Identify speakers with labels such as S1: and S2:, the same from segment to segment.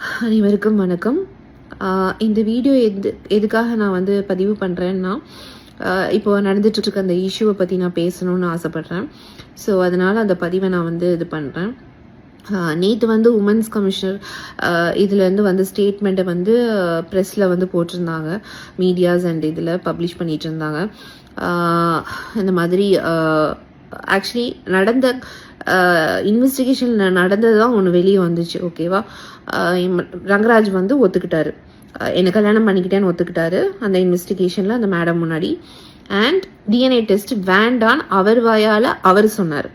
S1: அனைவருக்கும் வணக்கம். இந்த வீடியோ எதுக்காக நான் வந்து பதிவு பண்ணுறேன்னா, இப்போ நடந்துட்டுருக்க அந்த இஷ்யூவை பற்றி நான் பேசணும்னு ஆசைப்பட்றேன். ஸோ அதனால் அந்த பதிவை நான் வந்து இது பண்ணுறேன். நேற்று வந்து உமன்ஸ் கமிஷனர் இதுலேருந்து வந்து ஸ்டேட்மெண்ட்டை வந்து ப்ரெஸ்ஸில் வந்து போட்டிருந்தாங்க. மீடியாஸ் அண்ட் இதில் பப்ளிஷ் பண்ணிகிட்டு இருந்தாங்க. இந்த மாதிரி ஆக்சுவலி நடந்த இன்வெஸ்டிகேஷன் நடந்தது தான் ஒன்று வெளியே வந்துச்சு. ஓகேவா, ரங்கராஜ் வந்து ஒத்துக்கிட்டாரு, என்னை கல்யாணம் பண்ணிக்கிட்டேன்னு ஒத்துக்கிட்டாரு அந்த இன்வெஸ்டிகேஷனில் அந்த மேடம் முன்னாடி. அண்ட் டிஎன்ஏ டெஸ்ட் வேண்டான்னு அவர் வாயால் அவர் சொன்னார்.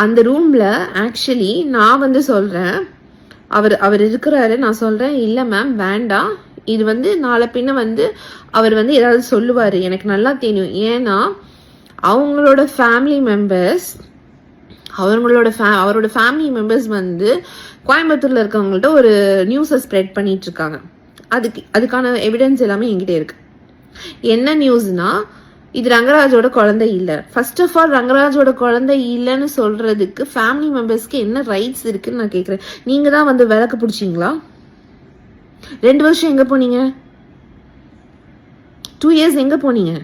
S1: அந்த ரூமில் ஆக்சுவலி நான் வந்து சொல்கிறேன், அவர் இருக்கிறாரு, நான் சொல்கிறேன் இல்லை மேம் வேண்டாம், இது வந்து நாளை பின்ன வந்து அவர் வந்து ஏதாவது சொல்லுவார், எனக்கு நல்லா தெரியும். ஏன்னா அவங்களோட ஃபேமிலி மெம்பர்ஸ் அவரோட ஃபேமிலி மெம்பர்ஸ் வந்து கோயம்புத்தூர்ல இருக்கவங்கள்ட்ட ஒரு நியூஸை ஸ்ப்ரெட் பண்ணிட்டு இருக்காங்க. அதுக்கான எவிடன்ஸ் எல்லாமே என்கிட்ட இருக்கு. என்ன நியூஸ்னா, இது ரங்கராஜோட குழந்தை இல்லை. ஃபர்ஸ்ட் ஆஃப் ஆல் ரங்கராஜோட குழந்தை இல்லைன்னு சொல்றதுக்கு ஃபேமிலி மெம்பர்ஸ்க்கு என்ன ரைட்ஸ் இருக்குன்னு நான் கேட்குறேன். நீங்க தான் வந்து விளக்கு பிடிச்சிங்களா? 2 வருஷம் எங்க போனீங்க? 2 இயர்ஸ் எங்க போனீங்க?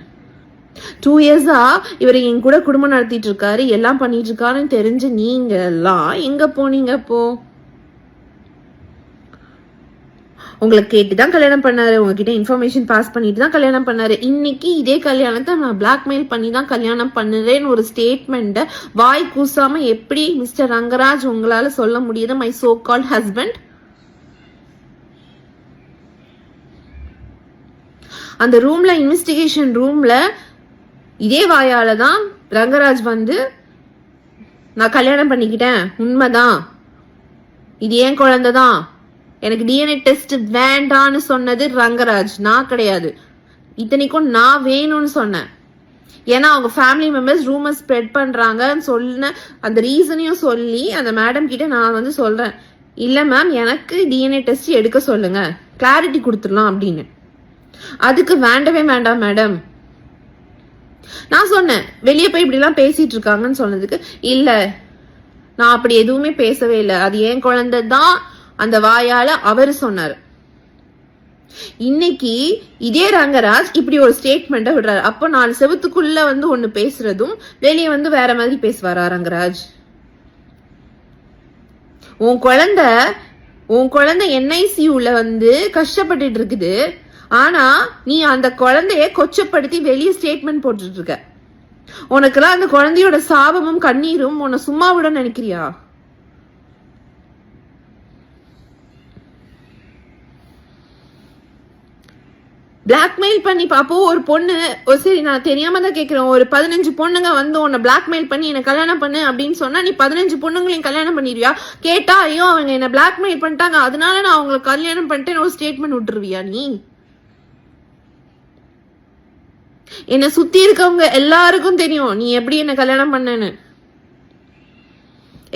S1: 2 இயர்ஸா இவர் என் கூட குடும்பம் நடத்திட்டு இருக்காரு, எல்லாம் பண்ணிட்டு இருக்காருன்னு தெரிஞ்சு நீங்க எல்லாம் எங்க போனீங்க? அப்போ உங்களை கேட்டுதான் கல்யாணம் பண்ணாரு, உங்ககிட்ட இன்ஃபர்மேஷன் பாஸ் பண்ணிட்டு தான் கல்யாணம் பண்ணாரு. இன்னைக்கு இதே கல்யாணத்தை நான் பிளாக்மெயில் பண்ணி தான் கல்யாணம் பண்ணுறேன்னு ஒரு ஸ்டேட்மெண்ட்டை வாய் கூசாம எப்படி மிஸ்டர் ரங்கராஜ் உங்களால சொல்ல முடியுது? My so called husband. அந்த ரூம்ல, இன்வெஸ்டிகேஷன் ரூம்ல இதே வாயால தான் ரங்கராஜ் வந்து நான் கல்யாணம் பண்ணிக்கிட்டேன், உண்மைதான், இது ஏன் குழந்தை தான், எனக்கு டிஎன்ஏ டெஸ்ட் வேண்டான்னு சொன்னது ரங்கராஜ், நான் கிடையாது. இத்தனைக்கும் நான் வேணும்னு சொன்னேன். ஏன்னா அவங்க ஃபேமிலி மெம்பர்ஸ் ரூமர் ஸ்ப்ரெட் பண்றாங்கன்னு சொன்ன அந்த ரீசனையும் சொல்லி அந்த மேடம் கிட்ட நான் வந்து சொல்றேன், இல்ல மேம் எனக்கு டிஎன்ஏ டெஸ்ட் எடுக்க சொல்லுங்க, கிளாரிட்டி கொடுத்துடலாம் அப்படின்னு. அதுக்கு வேண்டவே வேண்டாம் மேடம். நான் சொன்னேன், வெளியே போய் இப்படிலாம் பேசிட்டு இருக்காங்கன்னு சொன்னதுக்கு இல்ல நான் அப்படி எதுவுமே பேசவே இல்லை, அது ஏன் குழந்தை தான் அந்த வாயால அவர் சொன்னாரு. இன்னைக்கு இதே ரங்கராஜ் இப்படி ஒரு ஸ்டேட்மெண்ட்டை விடுறாரு. அப்போ 4 செவத்துக்குள்ள வந்து ஒண்ணு பேசுறதும் வெளியே வந்து வேற மாதிரி பேசுவாரா ரங்கராஜ்? உன் குழந்தை என்ஐசியூல வந்து கஷ்டப்பட்டுட்டு இருக்குது, ஆனா நீ அந்த குழந்தைய கொச்சப்படுத்தி வெளியே ஸ்டேட்மெண்ட் போட்டுட்டு இருக்க. உனக்கெல்லாம் அந்த குழந்தையோட சாபமும் கண்ணீரும் உன்னை சும்மா விட நினைக்கிறியா? பிளாக்மெயில் பண்ணி பாப்போ ஒரு பொண்ணு, சரி நான் தெரியாம தான் கேட்கிறேன், ஒரு 15 பொண்ணுங்க வந்து உன்னை பிளாக்மெயில் பண்ணி என்ன கல்யாணம் பண்ணு அப்படின்னு சொன்னா நீ 15 பொண்ணுங்களையும் கல்யாணம் பண்ணிடுவியா? கேட்டா ஐயோ அவங்க என்ன பிளாக்மெயில் பண்ணிட்டாங்க அதனால நான் அவங்களை கல்யாணம் பண்ணிட்டேன்னு ஒரு ஸ்டேட்மெண்ட் விட்டுருவியா? நீ என்ன சுத்தி இருக்கவங்க எல்லாருக்கும் தெரியும் நீ எப்படி என்ன கல்யாணம் பண்ணன்னு,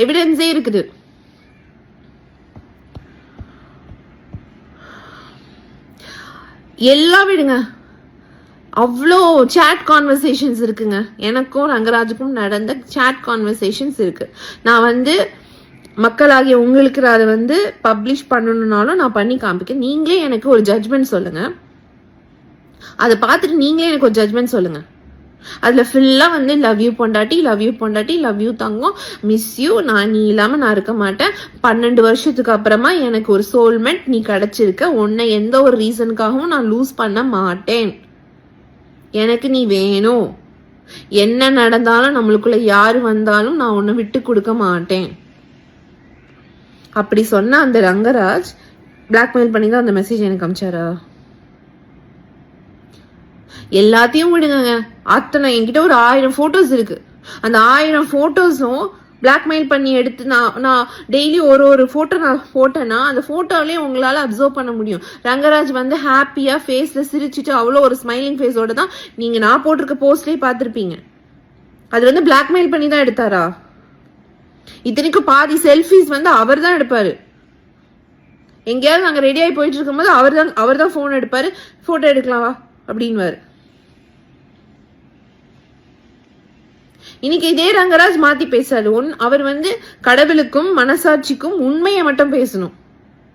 S1: எவிடன்ஸே இருக்குது. எல்லாம் விடுங்க, அவ்வளோ சாட் கான்வர்சேஷன்ஸ் இருக்குங்க. எனக்கும் ரங்கராஜுக்கும் நடந்த சாட் கான்வர்சேஷன்ஸ் இருக்கு. நான் வந்து மக்களாகிய உங்களுக்கு அதை வந்து பப்ளிஷ் பண்ணணும்னாலும் நான் பண்ணி காமிக்க. நீங்களே எனக்கு ஒரு ஜட்ஜ்மெண்ட் சொல்லுங்க, அதை பார்த்துட்டு நீங்களே எனக்கு ஒரு ஜட்ஜ்மெண்ட் சொல்லுங்க. அதுல ஃபுல்லா வந்து லவ் யூ பொண்டாட்டி, லவ் யூ பொண்டாட்டி, love you Thangam, miss you, நான் நீ இல்லாம நான் இருக்க மாட்டேன், 12 வருஷத்துக்கு அப்புறமா எனக்கு ஒரு சோல்மெட் நீ கிடைச்சிருக்க, உன்னை எந்த ஒரு ரீசனுக்காகவும் நான் லூஸ் பண்ண மாட்டேன், எனக்கு நீ வேணும், என்ன நடந்தாலும் நம்மளுக்குள்ள யாரு வந்தாலும் நான் உன்னை விட்டு கொடுக்க மாட்டேன் அப்படி சொன்ன அந்த ரங்கராஜ் பிளாக்மெயில் பண்ணி தான் அந்த மெசேஜ் எனக்கு அமிச்சாரா? எல்லாத்தையும் விடுங்க, அத்தனை என்கிட்ட ஒரு 1000 போட்டோஸ் இருக்கு. அந்த 1000 போட்டோஸும் பிளாக்மெயில் பண்ணி எடுத்து நான் டெய்லி ஒரு போட்டோ நான் போட்டேன்னா அந்த போட்டோலயே உங்களால அப்சர்வ் பண்ண முடியும். ரங்கராஜ் வந்து ஹாப்பியா ஃபேஸ்ல சிரிச்சுட்டு அவ்வளோ ஒரு ஸ்மைலிங் ஃபேஸோட தான் நீங்க நான் போட்டிருக்க போஸ்ட்லயே பார்த்துருப்பீங்க. அது வந்து பிளாக்மெயில் பண்ணி தான் எடுத்தாரா? இத்தனைக்கும் பாதி செல்ஃபிஸ் வந்து அவர் தான் எடுப்பாரு. எங்கேயாவது நாங்க ரெடி ஆகி போயிட்டு இருக்கும்போது அவர் தான் போன் எடுப்பாரு, போட்டோ எடுக்கலாமா அப்படின்னு. இன்னைக்கு இதே ரங்கராஜ் மாத்தி பேசாரு. அவர் வந்து கடவுளுக்கும் மனசாட்சிக்கும் உண்மையை மட்டும் பேசணும்.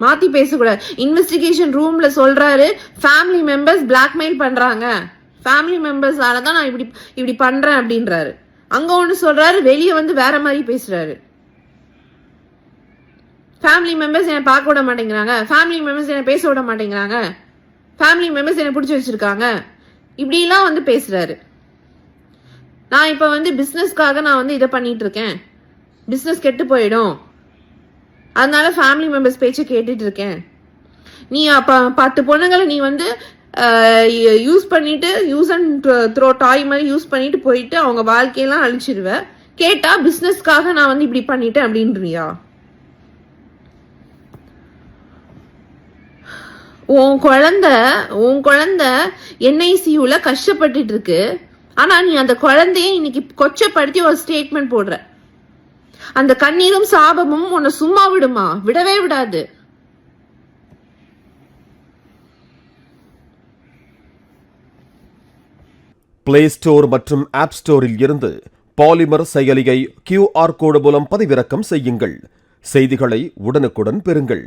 S1: மாத்தி பேசக்கூடாது. இன்வெஸ்டிகேஷன் ரூம்ல சொல்றாரு ஃபேமிலி மெம்பர்ஸ் பிளாக்மெயில் பண்றாங்க, ஃபேமிலி மெம்பர்ஸால தான் நான் இப்படி பண்றேன் அப்படின்றாரு. அங்க ஒண்ணு சொல்றாரு, வெளியே வந்து வேற மாதிரி பேசுறாரு. ஃபேமிலி மெம்பர்ஸ் என்னை பார்க்க விட மாட்டேங்கிறாங்க, ஃபேமிலி மெம்பர்ஸ் என்னை பேச விட மாட்டேங்கிறாங்க, ஃபேமிலி மெம்பர்ஸ் என்னை பிடிச்சி வச்சிருக்காங்க, இப்படிலாம் வந்து பேசுறாரு. நான் இப்ப வந்து பிசினஸ்க்காக நான் வந்து இதை பண்ணிட்டு இருக்கேன், பிசினஸ் கெட்டு போயிடும், அதனால ஃபேமிலி மெம்பர்ஸ் பேச்சை கேட்டுட்டு இருக்கேன். நீ அப்ப 10 பொண்ணுங்களை நீ வந்து யூஸ் பண்ணிட்டு யூஸ் அண்ட் த்ரோ டாய் மாதிரி யூஸ் பண்ணிட்டு போயிட்டு அவங்க வாழ்க்கையெல்லாம் அழிச்சிருவ. கேட்டா பிசினஸ்க்காக நான் வந்து இப்படி பண்ணிட்டேன் அப்படின்றியா? உன் குழந்தை NICUல கஷ்டப்பட்டுட்டு இருக்கு. ஆனா நீ அந்த குழந்தைய இன்னைக்கு கொச்சப்படுத்தி ஒரு ஸ்டேட்மெண்ட் போடுற. அந்த கண்ணீரும் சாபமும் உன்னை சும்மா விடுமா? விடவே விடாது.
S2: பிளே ஸ்டோர் மற்றும் ஆப் ஸ்டோரில் இருந்து பாலிமர் செயலியை QR கோடு மூலம் பதிவிறக்கம் செய்யுங்கள். செய்திகளை உடனுக்குடன் பெறுங்கள்.